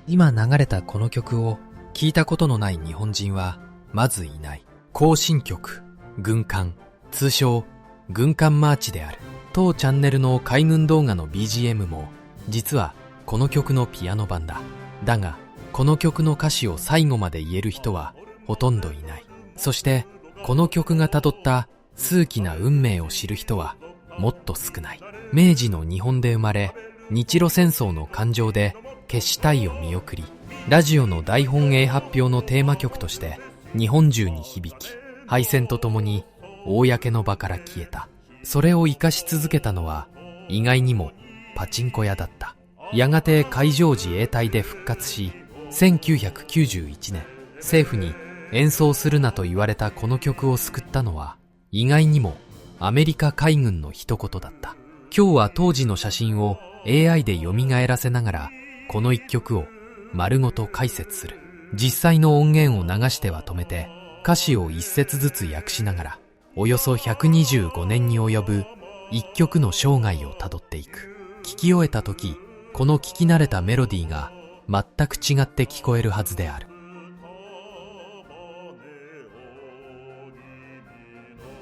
今流れたこの曲を聞いたことのない日本人はまずいない。行進曲、軍艦、通称軍艦マーチである。当チャンネルの海軍動画の BGM も実はこの曲のピアノ版だ。だがこの曲の歌詞を最後まで言える人はほとんどいない。そしてこの曲がたどった数奇な運命を知る人はもっと少ない。明治の日本で生まれ、日露戦争の感情で決死隊を見送り、ラジオの大本営発表のテーマ曲として日本中に響き、敗戦とともに公の場から消えた。それを生かし続けたのは意外にもパチンコ屋だった。やがて海上自衛隊で復活し、1991年政府に演奏するなと言われたこの曲を救ったのは意外にもアメリカ海軍の一言だった。今日は当時の写真を AI で蘇らせながらこの一曲を丸ごと解説する。実際の音源を流しては止めて歌詞を一節ずつ訳しながらおよそ125年に及ぶ一曲の生涯をたどっていく。聞き終えた時、この聞き慣れたメロディーが全く違って聞こえるはずである。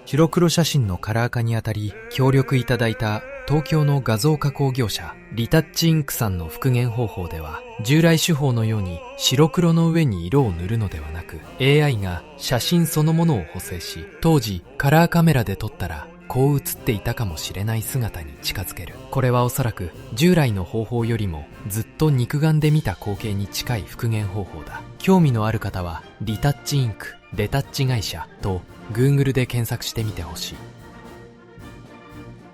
白黒写真のカラー化にあたり協力いただいた東京の画像加工業者リタッチインクさんの復元方法では、従来手法のように白黒の上に色を塗るのではなく、 AI が写真そのものを補正し、当時カラーカメラで撮ったらこう写っていたかもしれない姿に近づける。これはおそらく従来の方法よりもずっと肉眼で見た光景に近い復元方法だ。興味のある方はリタッチインクレタッチ会社と Google で検索してみてほしい。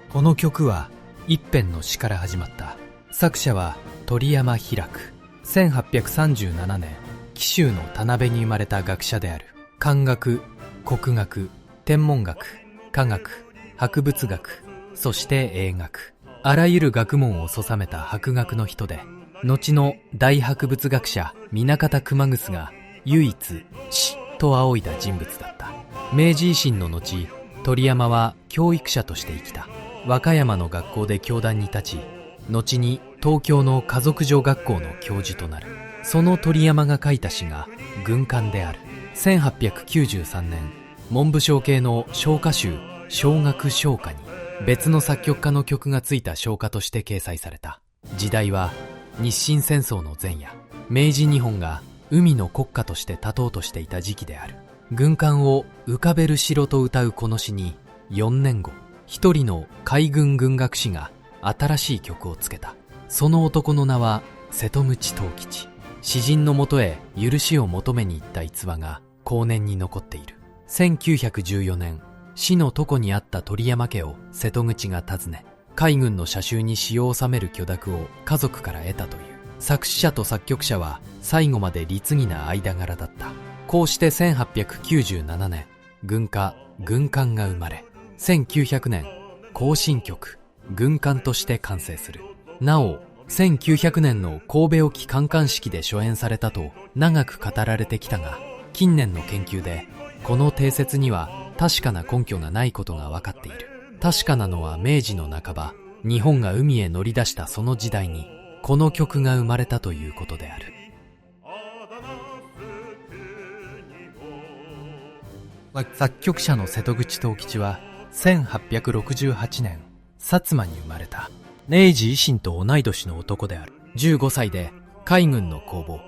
この曲は一編の詩から始まった。作者は鳥山飛楽。1837年紀州の田辺に生まれた学者である。漢学、国学、天文学、科学、博物学、そして英学、あらゆる学問を修めた博学の人で、後の大博物学者南方熊楠が唯一死と仰いだ人物だった。明治維新の後、鳥山は教育者として生きた。和歌山の学校で教壇に立ち、後に東京の華族女学校の教授となる。その鳥山が書いた詩が軍艦である。1893年、文部省系の唱歌集小学唱歌に別の作曲家の曲がついた唱歌として掲載された。時代は日清戦争の前夜、明治日本が海の国家として立とうとしていた時期である。軍艦を浮かべる城と歌うこの詩に4年後、一人の海軍軍学士が新しい曲をつけた。その男の名は瀬戸口藤吉。詩人のもとへ許しを求めに行った逸話が後年に残っている。1914年、死の床にあった鳥山家を瀬戸口が訪ね、海軍の写習に詩を収める許諾を家族から得たという。作詞者と作曲者は最後まで律儀な間柄だった。こうして1897年、軍歌軍艦が生まれ、1900年、行進曲軍艦として完成する。なお、1900年の神戸沖観艦式で初演されたと長く語られてきたが、近年の研究でこの定説には確かな根拠がないことが分かっている。確かなのは明治の半ば、日本が海へ乗り出したその時代にこの曲が生まれたということである。作曲者の瀬戸口藤吉は1868年薩摩に生まれた。明治維新と同い年の男である。15歳で海軍の公募、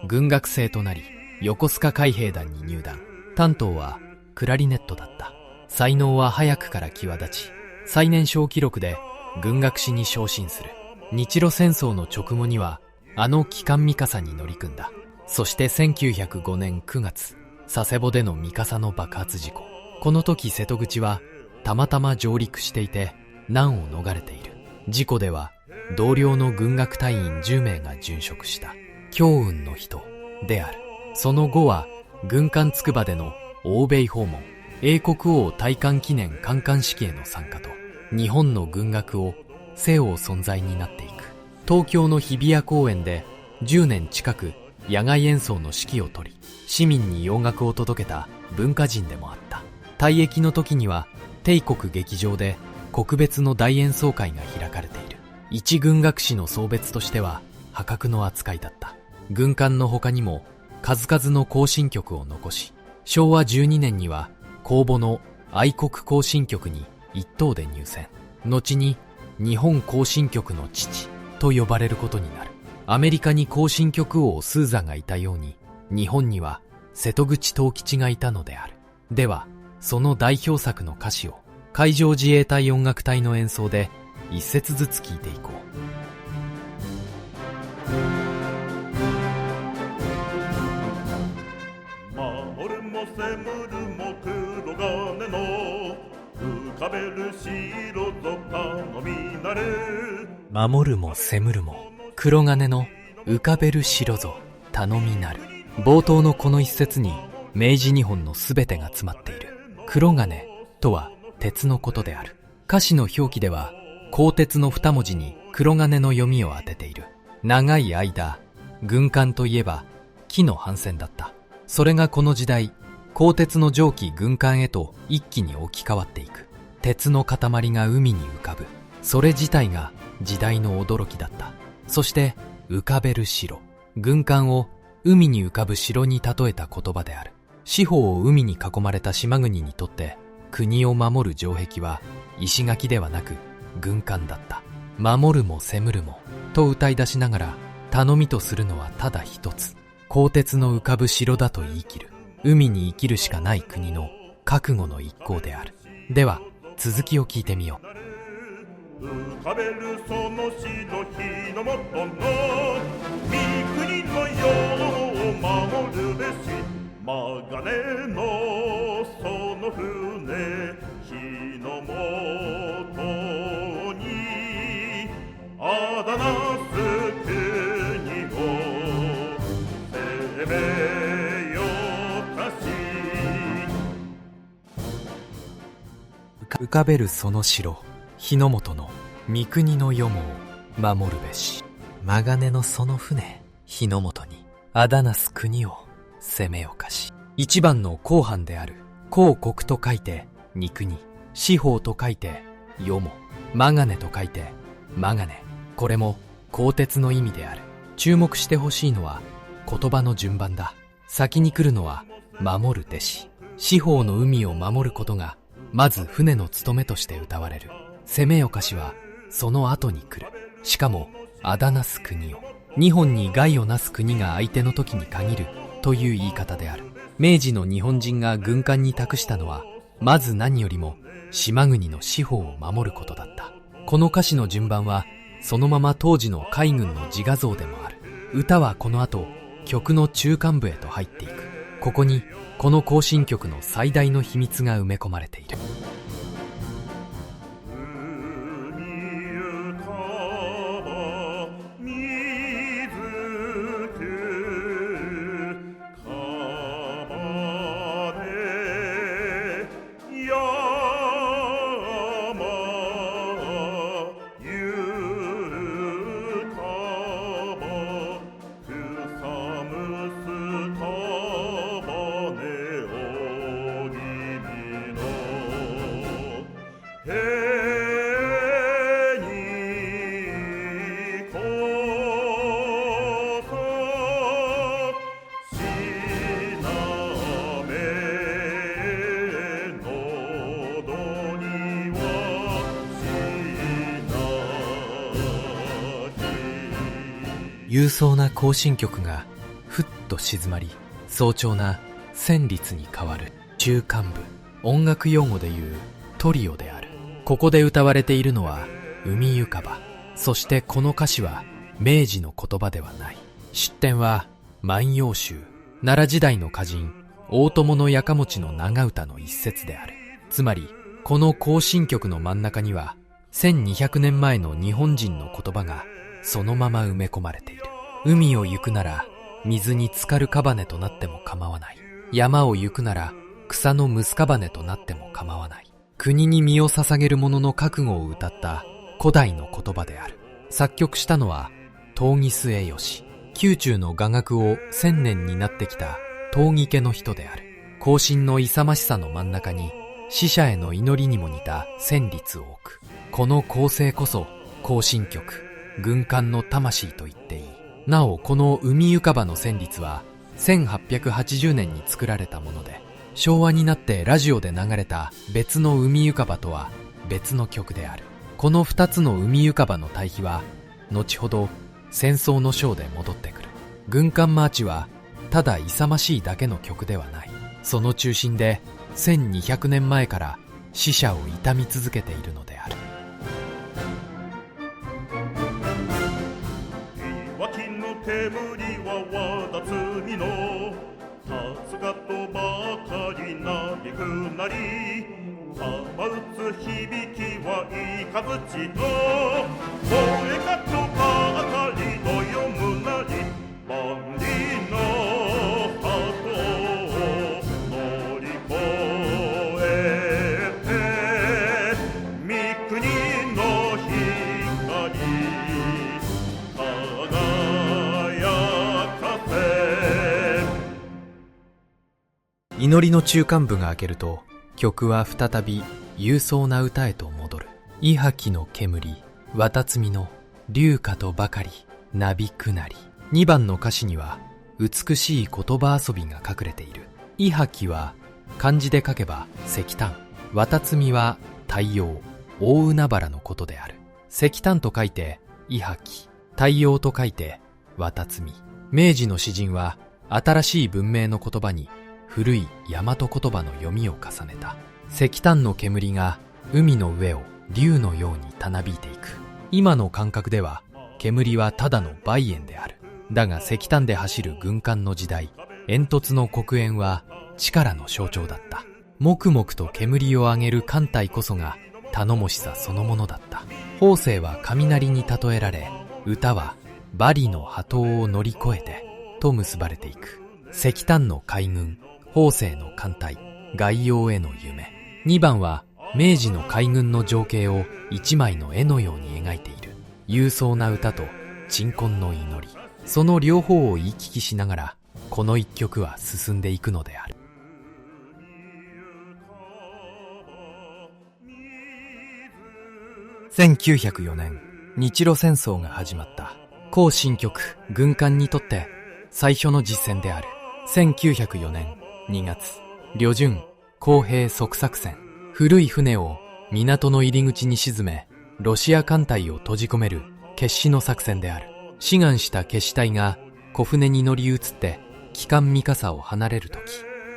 軍学生となり横須賀海兵団に入団。担当はクラリネットだった。才能は早くから際立ち、最年少記録で軍学士に昇進する。日露戦争の直後にはあの旗艦ミカサに乗り組んだ。そして1905年9月、佐世保でのミカサの爆発事故。この時瀬戸口はたまたま上陸していて難を逃れている。事故では同僚の軍学隊員10名が殉職した。強運の人である。その後は軍艦筑波での欧米訪問、英国王戴冠記念観艦式への参加と、日本の軍楽を背負う存在になっていく。東京の日比谷公園で10年近く野外演奏の指揮を執り、市民に洋楽を届けた文化人でもあった。退役の時には帝国劇場で国別の大演奏会が開かれている。一軍楽士の送別としては破格の扱いだった。軍艦の他にも数々の行進曲を残し、昭和12年には公募の愛国行進曲に一等で入選。後に日本行進曲の父と呼ばれることになる。アメリカに行進曲王スーザがいたように、日本には瀬戸口藤吉がいたのである。では、その代表作の歌詞を海上自衛隊音楽隊の演奏で一節ずつ聴いていこう。守るも攻むるも黒金の浮かべる白ぞ頼みなる。守るも攻むるも黒金の浮かべる白ぞ頼みなる。冒頭のこの一節に明治日本のすべてが詰まっている。黒金とは鉄のことである。歌詞の表記では鋼鉄の二文字に黒金の読みを当てている。長い間、軍艦といえば木の帆船だった。それがこの時代、鋼鉄の蒸気軍艦へと一気に置き換わっていく。鉄の塊が海に浮かぶ。それ自体が時代の驚きだった。そして浮かべる城、軍艦を海に浮かぶ城に例えた言葉である。四方を海に囲まれた島国にとって国を守る城壁は石垣ではなく軍艦だった。守るも攻むるもと歌い出しながら頼みとするのはただ一つ。鋼鉄の浮かぶ城だと言い切る。海に生きるしかない国の覚悟の一行である。では続きを聞いてみよう。浮かべるその白日の元の三国の世を守るべし鋼のその船日の元にあだなす国を攻めよたし。浮かべるその城日の本の三国の世も守るべし鋼のその船日の本にあだなす国を攻めよかし。一番の公藩である公国と書いて二国、四方と書いて世も、鋼と書いて鋼。これも鋼鉄の意味である。注目してほしいのは言葉の順番だ。先に来るのは守る弟子。四方の海を守ることがまず船の務めとして謳われる。攻めよかしはその後に来る。しかもあだなす国を、日本に害をなす国が相手の時に限るという言い方である。明治の日本人が軍艦に託したのはまず何よりも島国の四方を守ることだった。この歌詞の順番はそのまま当時の海軍の自画像でもある。歌はこの後曲の中間部へと入っていく。ここにこの行進曲の最大の秘密が埋め込まれている。勇壮な行進曲がふっと静まり、壮長な旋律に変わる中間部、音楽用語でいうトリオである。ここで歌われているのは海ゆかば。そしてこの歌詞は明治の言葉ではない。出典は万葉集、奈良時代の歌人大友のやかもちの長唄の一節である。つまりこの行進曲の真ん中には1200年前の日本人の言葉がそのまま埋め込まれている。海を行くなら水に浸かるカバネとなっても構わない。山を行くなら草のムスカバネとなっても構わない。国に身を捧げる者の覚悟を歌った古代の言葉である。作曲したのは東儀末義。宮中の雅楽を1000年になってきた東儀家の人である。行進の勇ましさの真ん中に死者への祈りにも似た旋律を置く。この構成こそ行進曲、軍艦の魂と言っていい。なおこの海ゆかばの旋律は1880年に作られたもので、昭和になってラジオで流れた別の海ゆかばとは別の曲である。この2つの海ゆかばの対比は後ほど戦争の章で戻ってくる。軍艦マーチはただ勇ましいだけの曲ではない。その中心で1200年前から死者を悼み続けているのである。岩木の煙はわだつみの竜がとばかりなびくなり、浜打つ響きはいかずちの声がとばかりの読むなり、万里の鳩を乗り越えて三国の光輝かせ。祈りの中間部が明けると、曲は再び勇壮な歌へと戻る。伊波の煙、綿摘みの龍華とばかりなびくなり。2番の歌詞には美しい言葉遊びが隠れている。伊波は漢字で書けば石炭、綿摘みは太陽、大海原のことである。石炭と書いて伊波、太陽と書いて綿摘み。明治の詩人は新しい文明の言葉に古い大和言葉の読みを重ねた。石炭の煙が海の上を竜のようにたなびいていく。今の感覚では煙はただの梅煙である。だが石炭で走る軍艦の時代、煙突の黒煙は力の象徴だった。黙々と煙を上げる艦隊こそが頼もしさそのものだった。砲声は雷に例えられ、歌はバリの波頭を乗り越えてと結ばれていく。石炭の海軍、砲声の艦隊、外洋への夢。2番は明治の海軍の情景を一枚の絵のように描いている。勇壮な歌と鎮魂の祈り、その両方を行き来しながらこの一曲は進んでいくのである。1904年、日露戦争が始まった。後新局軍艦にとって最初の実戦である。1904年2月、旅順工兵即作戦。古い船を港の入り口に沈め、ロシア艦隊を閉じ込める決死の作戦である。志願した決死隊が小船に乗り移って旗艦三笠を離れるとき、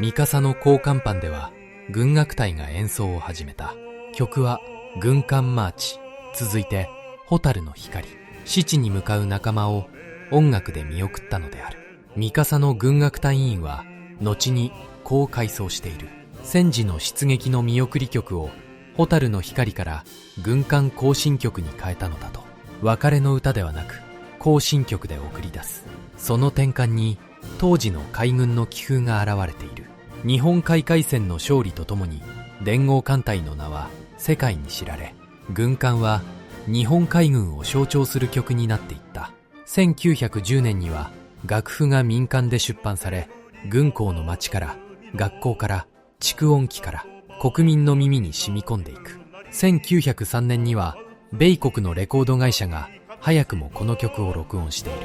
三笠の甲甲板では軍楽隊が演奏を始めた。曲は軍艦マーチ、続いて蛍の光。死地に向かう仲間を音楽で見送ったのである。三笠の軍楽隊員は後にこう回想している。戦時の出撃の見送り曲を蛍の光から軍艦行進曲に変えたのだと。別れの歌ではなく行進曲で送り出す。その転換に当時の海軍の気風が現れている。日本海海戦の勝利とともに連合艦隊の名は世界に知られ、軍艦は日本海軍を象徴する曲になっていった。1910年には楽譜が民間で出版され、軍校の町から学校から蓄音機から国民の耳に染み込んでいく。1903年には米国のレコード会社が早くもこの曲を録音している。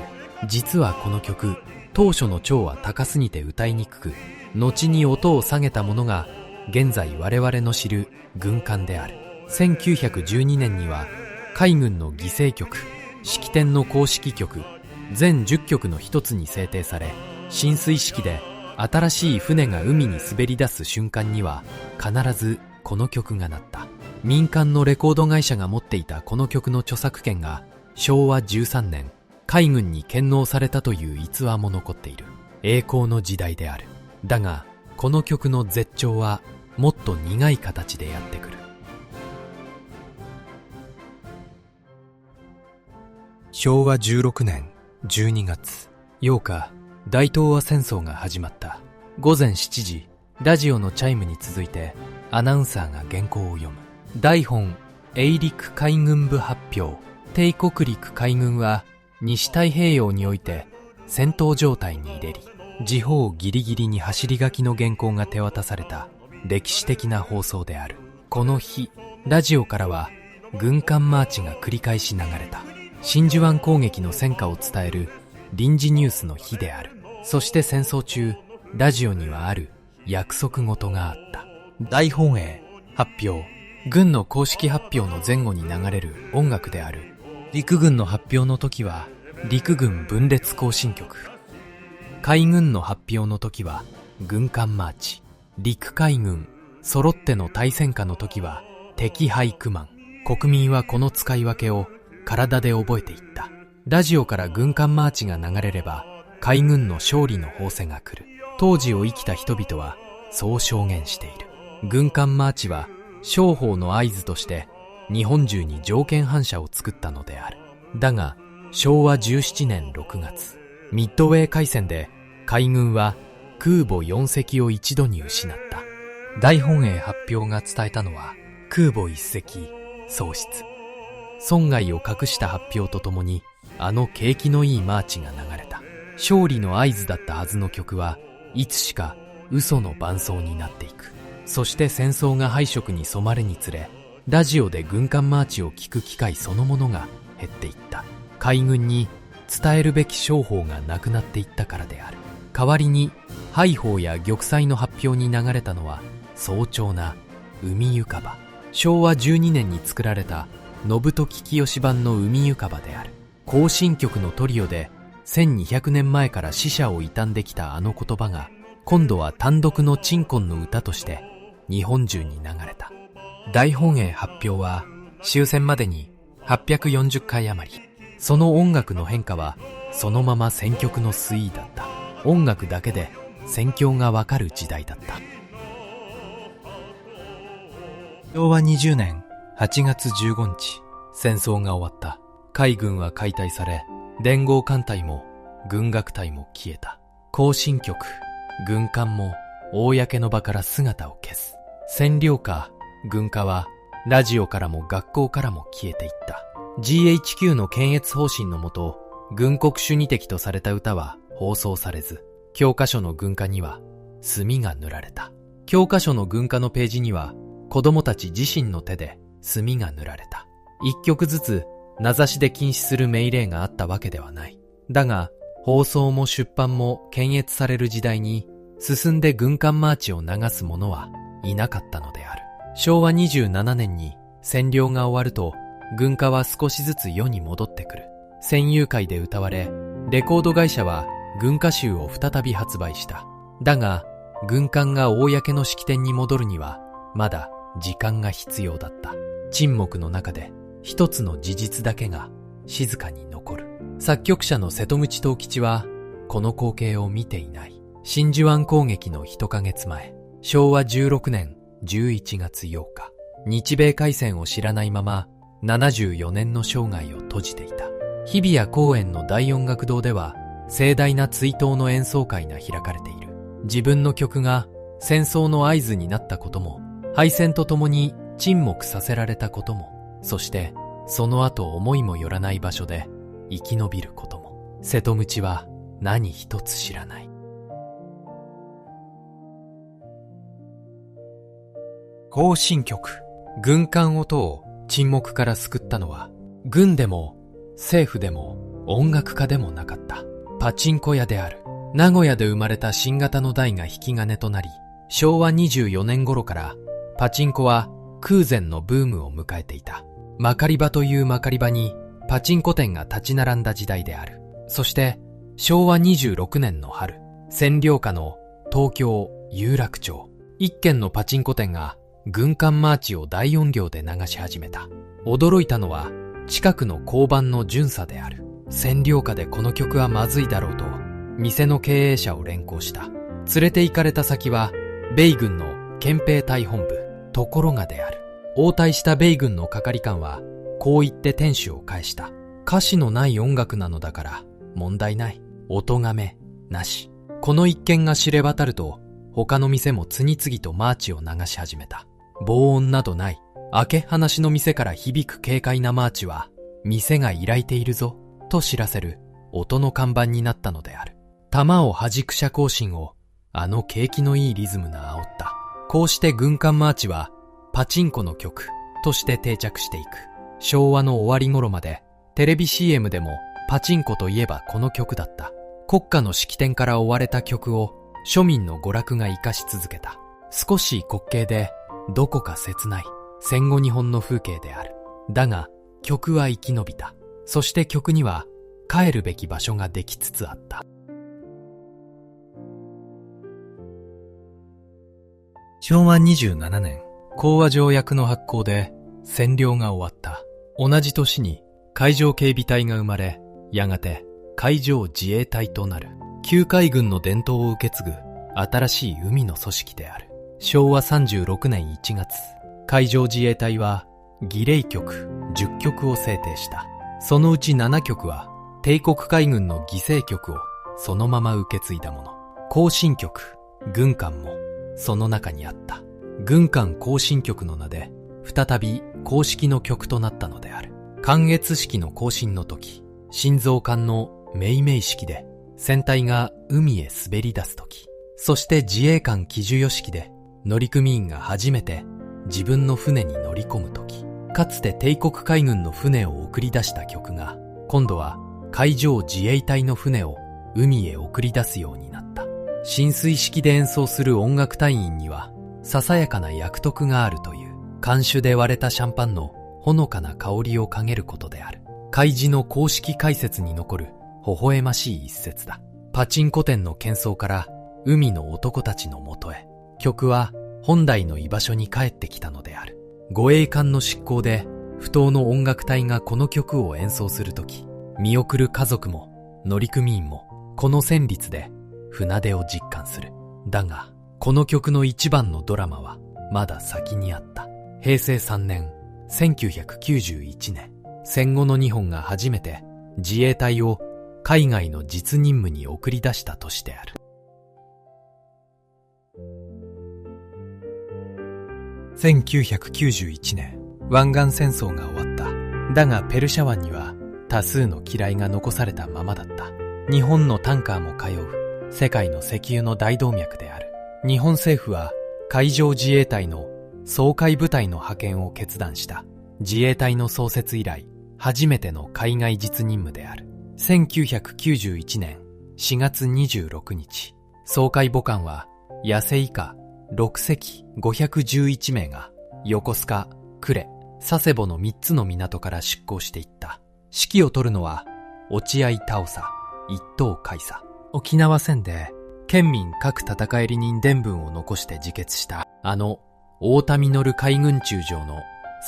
実はこの曲、当初の調は高すぎて歌いにくく、後に音を下げたものが現在我々の知る軍艦である。1912年には海軍の犠牲曲、式典の公式曲、全10曲の一つに制定され、進水式で新しい船が海に滑り出す瞬間には必ずこの曲が鳴った。民間のレコード会社が持っていたこの曲の著作権が昭和13年海軍に献納されたという逸話も残っている。栄光の時代である。だがこの曲の絶頂はもっと苦い形でやってくる。昭和16年12月8日、大東亜戦争が始まった。午前7時、ラジオのチャイムに続いてアナウンサーが原稿を読む。大本英陸海軍部発表。帝国陸海軍は西太平洋において戦闘状態に入れり、時報ギリギリに走り書きの原稿が手渡された歴史的な放送である。この日、ラジオからは軍艦マーチが繰り返し流れた。真珠湾攻撃の戦果を伝える臨時ニュースの日である。そして戦争中、ラジオにはある約束事があった。大本営発表。軍の公式発表の前後に流れる音楽である。陸軍の発表の時は陸軍分裂行進曲、海軍の発表の時は軍艦マーチ、陸海軍揃っての対戦下の時は敵配クマン。国民はこの使い分けを体で覚えていった。ラジオから軍艦マーチが流れれば海軍の勝利の報せが来る。当時を生きた人々はそう証言している。軍艦マーチは商法の合図として日本中に条件反射を作ったのである。だが昭和17年6月、ミッドウェー海戦で海軍は空母4隻を一度に失った。大本営発表が伝えたのは空母1隻喪失。損害を隠した発表とともにあの景気のいいマーチが流れた。勝利の合図だったはずの曲はいつしか嘘の伴奏になっていく。そして戦争が敗色に染まるにつれ、ラジオで軍艦マーチを聞く機会そのものが減っていった。海軍に伝えるべき商法がなくなっていったからである。代わりに敗法や玉砕の発表に流れたのは早朝な海ゆかば。昭和12年に作られた信時清版の海ゆかばである。行進曲のトリオで1200年前から死者を悼んできたあの言葉が今度は単独の鎮魂の歌として日本中に流れた。大本営発表は終戦までに840回余り。その音楽の変化はそのまま戦曲の推移だった。音楽だけで戦況がわかる時代だった。昭和20年8月15日、戦争が終わった。海軍は解体され、連合艦隊も軍楽隊も消えた。行進曲、軍艦も公の場から姿を消す。占領下、軍歌はラジオからも学校からも消えていった。GHQ の検閲方針のもと、軍国主義的とされた歌は放送されず、教科書の軍歌には墨が塗られた。教科書の軍歌のページには子供たち自身の手で墨が塗られた。一曲ずつ名指しで禁止する命令があったわけではない。だが放送も出版も検閲される時代に進んで軍艦マーチを流す者はいなかったのである。昭和27年に占領が終わると軍歌は少しずつ世に戻ってくる。戦友会で歌われ、レコード会社は軍歌集を再び発売した。だが軍艦が公の式典に戻るにはまだ時間が必要だった。沈黙の中で一つの事実だけが静かに残る。作曲者の瀬戸口藤吉はこの光景を見ていない。真珠湾攻撃の1ヶ月前、昭和16年11月8日、日米開戦を知らないまま74年の生涯を閉じていた。日比谷公園の大音楽堂では盛大な追悼の演奏会が開かれている。自分の曲が戦争の合図になったことも、敗戦とともに沈黙させられたことも、そしてその後思いもよらない場所で生き延びることも、瀬戸口は何一つ知らない。行進曲、軍艦音を沈黙から救ったのは、軍でも政府でも音楽家でもなかった。パチンコ屋である。名古屋で生まれた新型の台が引き金となり、昭和24年頃からパチンコは空前のブームを迎えていた。まかり場というまかり場にパチンコ店が立ち並んだ時代である。そして昭和26年の春、占領下の東京有楽町、一軒のパチンコ店が軍艦マーチを大音量で流し始めた。驚いたのは近くの交番の巡査である。占領下でこの曲はまずいだろうと店の経営者を連行した。連れて行かれた先は米軍の憲兵隊本部。ところがである。応対した米軍の係官はこう言って店主を返した。歌詞のない音楽なのだから問題ない。音がめなし。この一件が知れ渡ると他の店も次々とマーチを流し始めた。防音などない開け放しの店から響く軽快なマーチは店が依頼ているぞと知らせる音の看板になったのである。弾を弾く射行心をあの景気のいいリズムが煽った。こうして軍艦マーチはパチンコの曲として定着していく。昭和の終わり頃までテレビ CM でもパチンコといえばこの曲だった。国家の式典から追われた曲を庶民の娯楽が生かし続けた。少し滑稽でどこか切ない戦後日本の風景である。だが曲は生き延びた。そして曲には帰るべき場所ができつつあった。昭和27年、講和条約の発効で占領が終わった。同じ年に海上警備隊が生まれ、やがて海上自衛隊となる。旧海軍の伝統を受け継ぐ新しい海の組織である。昭和36年1月、海上自衛隊は儀礼局10局を制定した。そのうち7局は帝国海軍の犠牲局をそのまま受け継いだもの。行進局、軍艦もその中にあった。軍艦行進局の名で再び公式の局となったのである。観閲式の行進の時、心臓艦の命名式で船体が海へ滑り出す時、そして自衛艦帰授与式で乗組員が初めて自分の船に乗り込む時、かつて帝国海軍の船を送り出した局が今度は海上自衛隊の船を海へ送り出すようになった。浸水式で演奏する音楽隊員にはささやかな役得があるという。監守で割れたシャンパンのほのかな香りを嗅げることである。海事の公式解説に残る微笑ましい一節だ。パチンコ店の喧騒から海の男たちのもとへ、曲は本来の居場所に帰ってきたのである。護衛艦の出港で不当の音楽隊がこの曲を演奏するとき、見送る家族も乗組員もこの旋律で船出を実感する。だがこの曲の一番のドラマはまだ先にあった。平成3年、1991年、戦後の日本が初めて自衛隊を海外の実任務に送り出した年である。1991年、湾岸戦争が終わった。だがペルシャ湾には多数の機雷が残されたままだった。日本のタンカーも通う世界の石油の大動脈である。日本政府は海上自衛隊の掃海部隊の派遣を決断した。自衛隊の創設以来初めての海外実任務である。1991年4月26日、掃海母艦は野生以下6隻511名が横須賀、呉、佐世保の3つの港から出港していった。指揮を執るのは落合多長、一等海佐。沖縄戦で県民各戦えり人伝聞を残して自決した太田実海軍中将の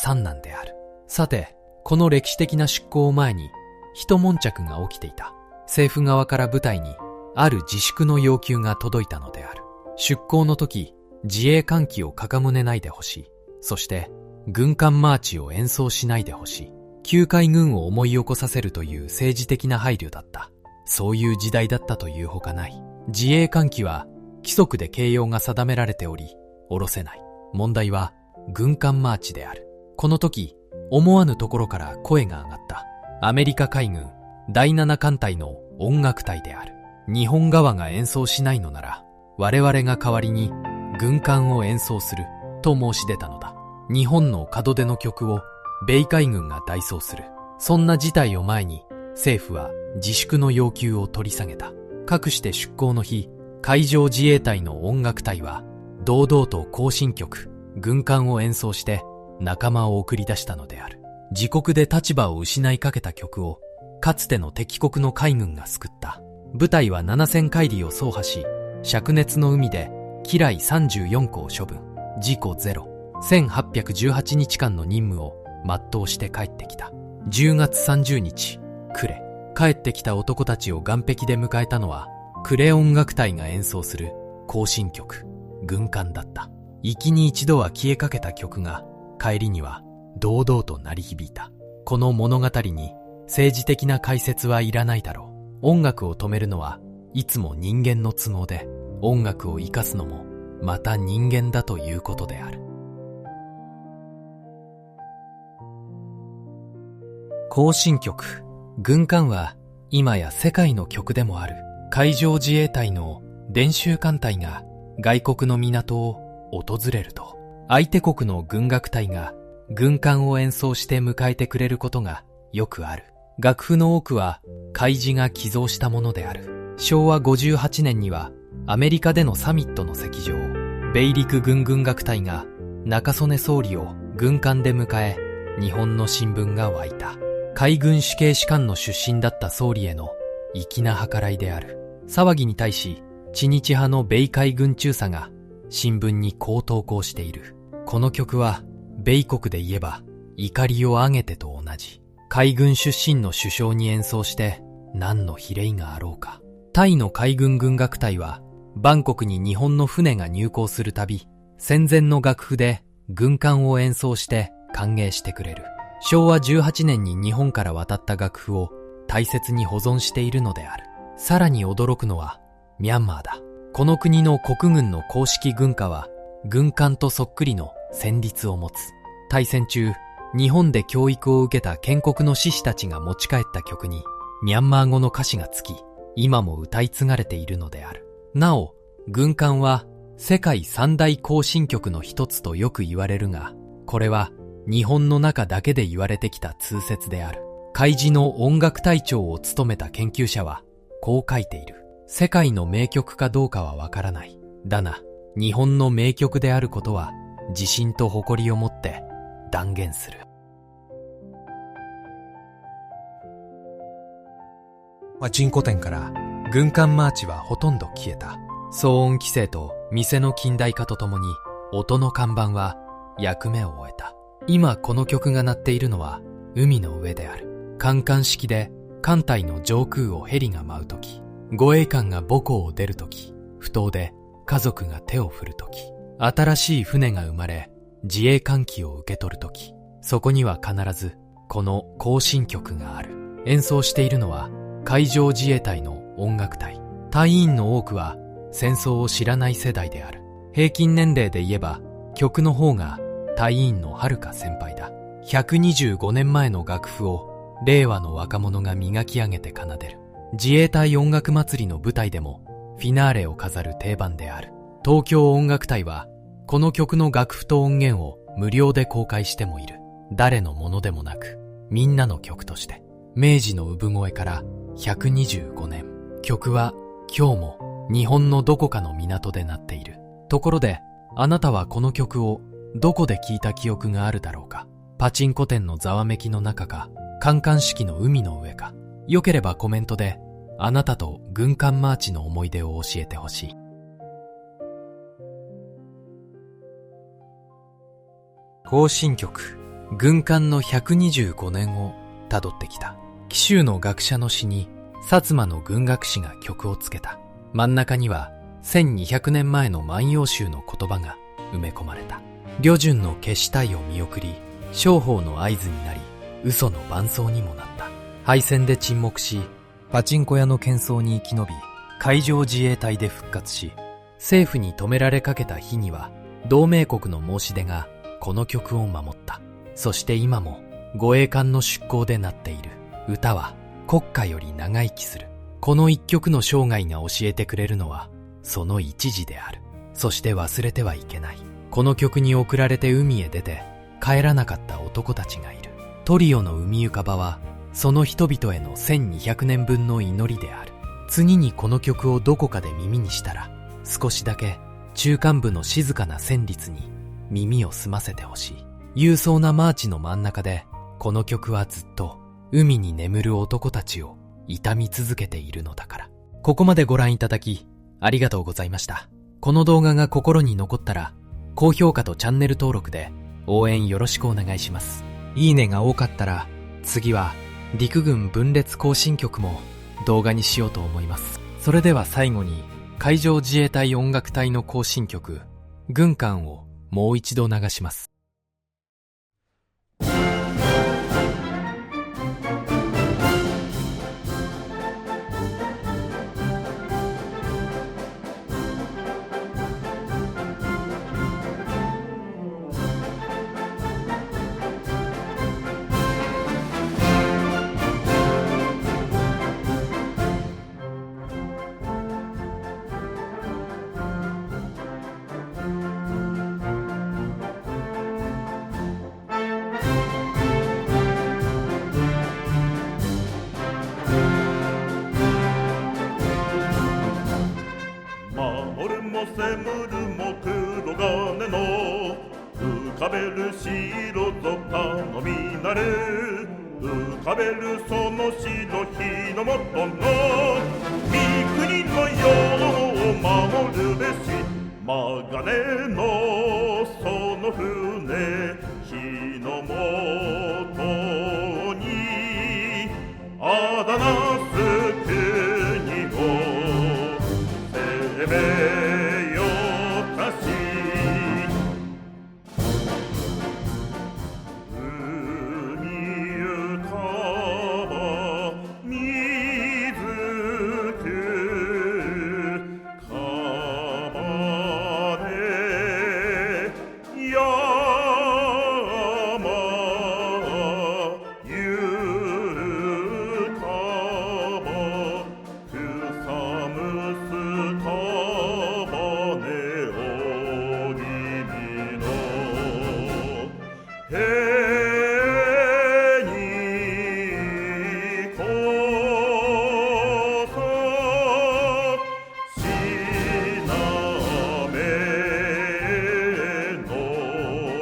三男である。さて、この歴史的な出港を前に一悶着が起きていた。政府側から部隊にある自粛の要求が届いたのである。出港の時、自衛艦旗を掲げないでほしい。そして軍艦マーチを演奏しないでほしい。旧海軍を思い起こさせるという政治的な配慮だった。そういう時代だったというほかない。自衛艦旗は規則で形容が定められており、下ろせない。問題は軍艦マーチである。この時、思わぬところから声が上がった。アメリカ海軍第7艦隊の音楽隊である。日本側が演奏しないのなら、我々が代わりに軍艦を演奏すると申し出たのだ。日本の門出の曲を米海軍が代奏する。そんな事態を前に政府は自粛の要求を取り下げた。かくして出港の日、海上自衛隊の音楽隊は堂々と行進曲、軍艦を演奏して仲間を送り出したのである。自国で立場を失いかけた曲をかつての敵国の海軍が救った。部隊は7000海里を走破し、灼熱の海で機雷34個を処分、事故ゼロ、1818日間の任務を全うして帰ってきた。10月30日、呉。帰ってきた男たちを岸壁で迎えたのは、呉音楽隊が演奏する行進曲、軍艦だった。行きに一度は消えかけた曲が、帰りには堂々と鳴り響いた。この物語に政治的な解説はいらないだろう。音楽を止めるのはいつも人間の都合で、音楽を生かすのもまた人間だということである。行進曲、軍艦は今や世界の曲でもある。海上自衛隊の伝習艦隊が外国の港を訪れると、相手国の軍楽隊が軍艦を演奏して迎えてくれることがよくある。楽譜の多くは開示が寄贈したものである。昭和58年にはアメリカでのサミットの席上、米陸軍軍楽隊が中曽根総理を軍艦で迎え、日本の新聞が湧いた。海軍主計士官の出身だった総理への粋な計らいである。騒ぎに対し、知日派の米海軍中佐が新聞にこう投稿している。この曲は米国で言えば怒りを上げてと同じ。海軍出身の首相に演奏して何の比例があろうか。タイの海軍軍楽隊はバンコクに日本の船が入港するたび、戦前の楽譜で軍艦を演奏して歓迎してくれる。昭和18年に日本から渡った楽譜を大切に保存しているのである。さらに驚くのはミャンマーだ。この国の国軍の公式軍歌は軍艦とそっくりの旋律を持つ。大戦中、日本で教育を受けた建国の志士たちが持ち帰った曲にミャンマー語の歌詞がつき、今も歌い継がれているのである。なお、軍艦は世界三大行進曲の一つとよく言われるが、これは日本の中だけで言われてきた通説である。海事の音楽隊長を務めた研究者はこう書いている。世界の名曲かどうかはわからない。だが、日本の名曲であることは自信と誇りを持って断言する。パチンコ店から軍艦マーチはほとんど消えた。騒音規制と店の近代化とともに音の看板は役目を終えた。今この曲が鳴っているのは海の上である。艦艦式で艦隊の上空をヘリが舞うとき、護衛艦が母港を出るとき、埠頭で家族が手を振るとき、新しい船が生まれ自衛艦旗を受け取るとき、そこには必ずこの行進曲がある。演奏しているのは海上自衛隊の音楽隊。隊員の多くは戦争を知らない世代である。平均年齢で言えば曲の方が隊員のはるか先輩だ。125年前の楽譜を令和の若者が磨き上げて奏でる。自衛隊音楽祭りの舞台でもフィナーレを飾る定番である。東京音楽隊はこの曲の楽譜と音源を無料で公開してもいる。誰のものでもなくみんなの曲として。明治の産声から125年。曲は今日も日本のどこかの港で鳴っている。ところで、あなたはこの曲をどこで聴いた記憶があるだろうか。パチンコ店のざわめきの中か、観艦式の海の上か。よければコメントであなたと軍艦マーチの思い出を教えてほしい。行進曲、軍艦の125年をたどってきた。紀州の学者の詩に薩摩の軍学士が曲をつけた。真ん中には1200年前の万葉集の言葉が埋め込まれた。旅順の決死隊を見送り、商法の合図になり、嘘の伴奏にもなった。敗戦で沈黙し、パチンコ屋の喧騒に生き延び、海上自衛隊で復活し、政府に止められかけた日には、同盟国の申し出がこの曲を守った。そして今も護衛艦の出港で鳴っている。歌は国家より長生きする。この一曲の生涯が教えてくれるのはその一時である。そして忘れてはいけない。この曲に送られて海へ出て帰らなかった男たちがいる。トリオの海ゆかばはその人々への1200年分の祈りである。次にこの曲をどこかで耳にしたら、少しだけ中間部の静かな旋律に耳を澄ませてほしい。勇壮なマーチの真ん中でこの曲はずっと海に眠る男たちを悼み続けているのだから。ここまでご覧いただきありがとうございました。この動画が心に残ったら高評価とチャンネル登録で応援よろしくお願いします。いいねが多かったら次は陸軍分裂行進曲も動画にしようと思います。それでは最後に海上自衛隊音楽隊の行進曲軍艦をもう一度流します。のセムルも黒金の浮かべる白と頼みなる浮かべるその白日の元の三国の世を守るべし鋼のその船日の元にあだなす国を攻めよたし海ゆかば水く川で山ゆかば草むすかばねおぎみのへにこそしなめの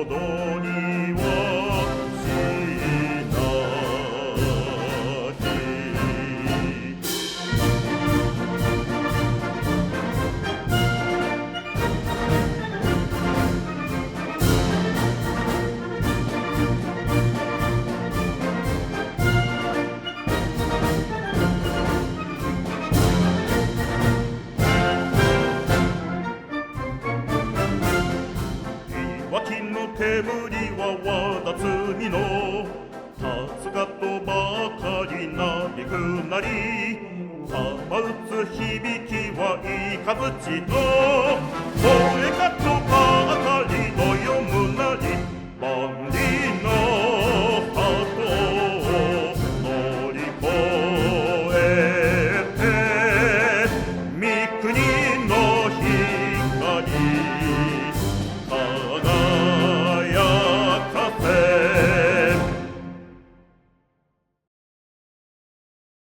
どにはしなき脇の煙はわだつみのたつがとばかりなびくなりたまうつ響きはいかぶちと